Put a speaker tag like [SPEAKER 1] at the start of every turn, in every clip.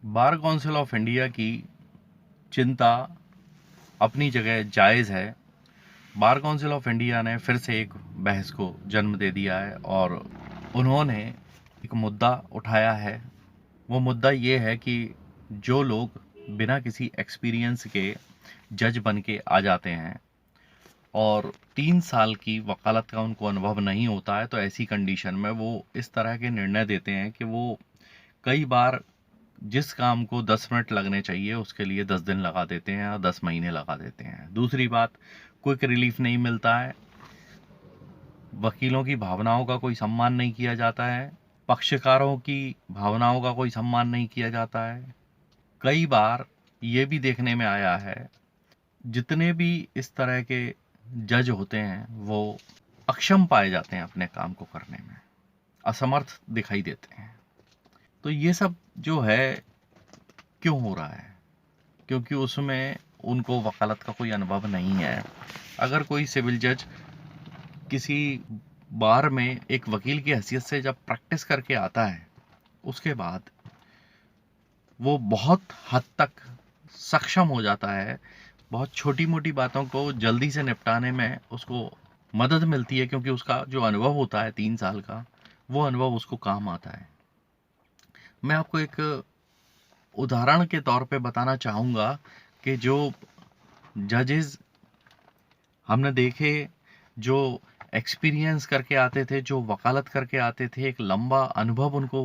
[SPEAKER 1] Bar council of India की चिंता अपनी जगह जायज़ है। बार कौंसिल ऑफ इंडिया ने फिर से एक बहस को जन्म दे दिया है और उन्होंने एक मुद्दा उठाया है। वो मुद्दा ये है कि जो लोग बिना किसी एक्सपीरियंस के जज बन के आ जाते हैं और 3 साल की वकालत का उनको अनुभव नहीं होता है, तो ऐसी कंडीशन में वो इस तरह के निर्णय देते हैं कि वो कई बार जिस काम को 10 मिनट लगने चाहिए उसके लिए 10 दिन लगा देते हैं या 10 महीने लगा देते हैं। दूसरी बात, क्विक रिलीफ नहीं मिलता है, वकीलों की भावनाओं का कोई सम्मान नहीं किया जाता है, पक्षकारों की भावनाओं का कोई सम्मान नहीं किया जाता है। कई बार ये भी देखने में आया है, जितने भी इस तरह के जज होते हैं वो अक्षम पाए जाते हैं अपने काम को करने में, असमर्थ दिखाई देते हैं। तो ये सब जो है क्यों हो रहा है? क्योंकि उसमें उनको वकालत का कोई अनुभव नहीं है। अगर कोई सिविल जज किसी बार में एक वकील की हैसियत से जब प्रैक्टिस करके आता है, उसके बाद वो बहुत हद तक सक्षम हो जाता है। बहुत छोटी-मोटी बातों को जल्दी से निपटाने में उसको मदद मिलती है, क्योंकि उसका जो अनुभव होता है 3 साल का, वो अनुभव उसको काम आता है। मैं आपको एक उदाहरण के तौर पे बताना चाहूँगा कि जो जजेस हमने देखे, जो एक्सपीरियंस करके आते थे, जो वकालत करके आते थे, एक लंबा अनुभव उनको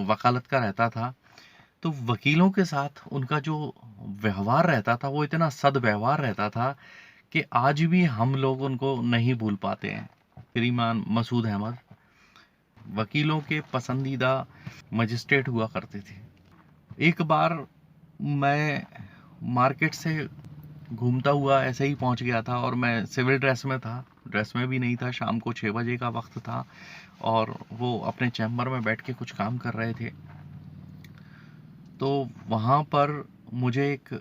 [SPEAKER 1] वकालत का रहता था, तो वकीलों के साथ उनका जो व्यवहार रहता था वो इतना सद्व्यवहार रहता था कि आज भी हम लोग उनको नहीं भूल पाते हैं। श्रीमान मसूद अहमद वकीलों के पसंदीदा मजिस्ट्रेट हुआ करते थे। एक बार मैं मार्केट से घूमता हुआ ऐसे ही पहुंच गया था और मैं सिविल ड्रेस में था, ड्रेस में भी नहीं था, शाम को 6 बजे का वक्त था और वो अपने चैम्बर में बैठ के कुछ काम कर रहे थे। तो वहाँ पर मुझे एक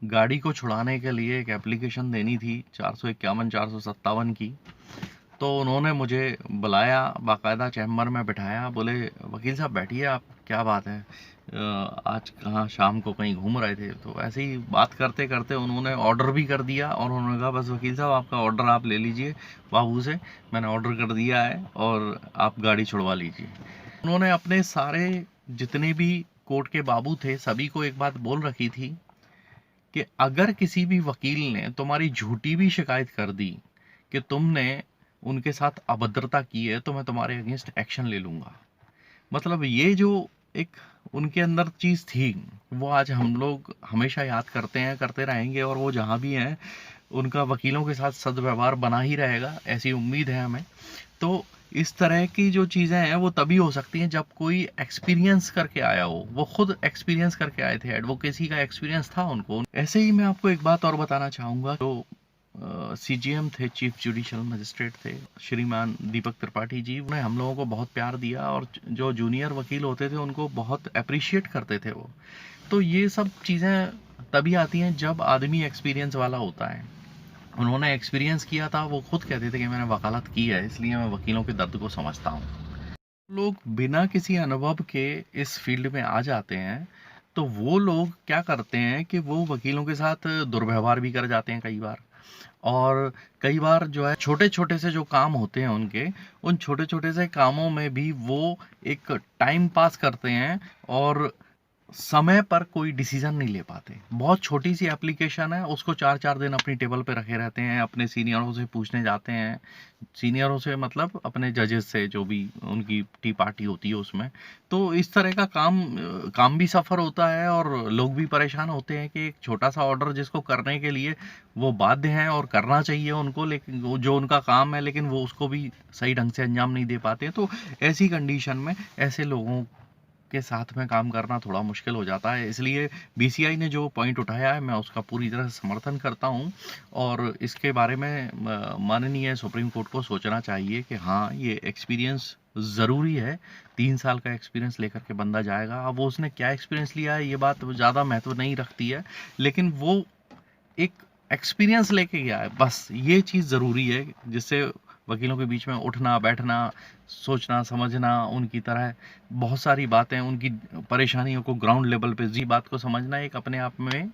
[SPEAKER 1] गाड़ी को छुड़ाने के लिए एक एप्लीकेशन देनी थी 451 457 की। तो उन्होंने मुझे बुलाया, बाकायदा चैम्बर में बिठाया, बोले वकील साहब बैठिए आप, क्या बात है, आज कहाँ शाम को कहीं घूम रहे थे? तो ऐसे ही बात करते करते उन्होंने ऑर्डर भी कर दिया और उन्होंने कहा बस वकील साहब आपका ऑर्डर आप ले लीजिए बाबू से, मैंने ऑर्डर कर दिया है और आप गाड़ी छुड़वा लीजिए। उन्होंने अपने सारे जितने भी कोर्ट के बाबू थे सभी को एक बात बोल रखी थी कि अगर किसी भी वकील ने तुम्हारी झूठी भी शिकायत कर दी कि तुमने उनके साथ अभद्रता की है, तो मैं तुम्हारे अगेंस्ट एक्शन ले लूंगा। मतलब ये जो एक उनके अंदर चीज थी, वो आज हम लोग हमेशा याद करते हैं, करते रहेंगे, और वो जहां भी हैं उनका वकीलों के साथ सद्व्यवहार बना ही रहेगा, ऐसी उम्मीद है हमें। तो इस तरह की जो चीज़ें हैं वो तभी हो सकती हैं जब कोई एक्सपीरियंस करके आया हो। वो खुद एक्सपीरियंस करके आए थे, एडवोकेसी का एक्सपीरियंस था उनको। ऐसे ही मैं आपको एक बात और बताना चाहूँगा, जो सीजीएम थे, चीफ जुडिशियल मजिस्ट्रेट थे, श्रीमान दीपक त्रिपाठी जी, उन्हें हम लोगों को बहुत प्यार दिया और जो जूनियर वकील होते थे उनको बहुत अप्रिशिएट करते थे वो। तो ये सब चीज़ें तभी आती हैं जब आदमी एक्सपीरियंस वाला होता है। उन्होंने एक्सपीरियंस किया था, वो खुद कहते थे कि मैंने वकालत की है, इसलिए मैं वकीलों के दर्द को समझता हूँ। लोग बिना किसी अनुभव के इस फील्ड में आ जाते हैं, तो वो लोग क्या करते हैं कि वो वकीलों के साथ दुर्व्यवहार भी कर जाते हैं कई बार। और कई बार जो है छोटे छोटे से जो काम होते हैं उनके, उन छोटे छोटे से कामों में भी वो एक टाइम पास करते हैं और समय पर कोई डिसीजन नहीं ले पाते। बहुत छोटी सी एप्लीकेशन है, उसको 4-4 दिन अपनी टेबल पे रखे रहते हैं, अपने सीनियरों से पूछने जाते हैं। सीनियरों से मतलब अपने जजेस से, जो भी उनकी टी पार्टी होती है उसमें। तो इस तरह का काम भी सफ़र होता है और लोग भी परेशान होते हैं कि एक छोटा-सा ऑर्डर जिसको करने के लिए वो बाध्य हैं और करना चाहिए उनको, लेकिन वो जो उनका काम है, लेकिन वो उसको भी सही ढंग से अंजाम नहीं दे पाते हैं। तो ऐसी कंडीशन में ऐसे लोगों के साथ में काम करना थोड़ा मुश्किल हो जाता है। इसलिए बीसीआई ने जो पॉइंट उठाया है, मैं उसका पूरी तरह से समर्थन करता हूँ और इसके बारे में माननीय सुप्रीम कोर्ट को सोचना चाहिए कि हाँ, ये एक्सपीरियंस ज़रूरी है। 3 साल का एक्सपीरियंस लेकर के बंदा जाएगा। अब वो उसने क्या एक्सपीरियंस लिया है, ये बात ज़्यादा महत्व नहीं रखती है, लेकिन वो एक एक्सपीरियंस लेके गया है, बस ये चीज़ ज़रूरी है, जिससे वकीलों के बीच में उठना बैठना, सोचना समझना, उनकी तरह बहुत सारी बातें, उनकी परेशानियों को ग्राउंड लेवल पे जी बात को समझना एक अपने आप में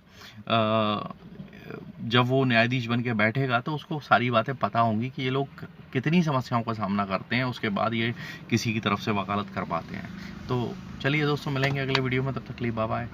[SPEAKER 1] जब वो न्यायाधीश बन के बैठेगा तो उसको सारी बातें पता होंगी कि ये लोग कितनी समस्याओं का सामना करते हैं, उसके बाद ये किसी की तरफ से वकालत कर पाते हैं। तो चलिए दोस्तों, मिलेंगे अगले वीडियो में, तब तक के लिए बाय बाय।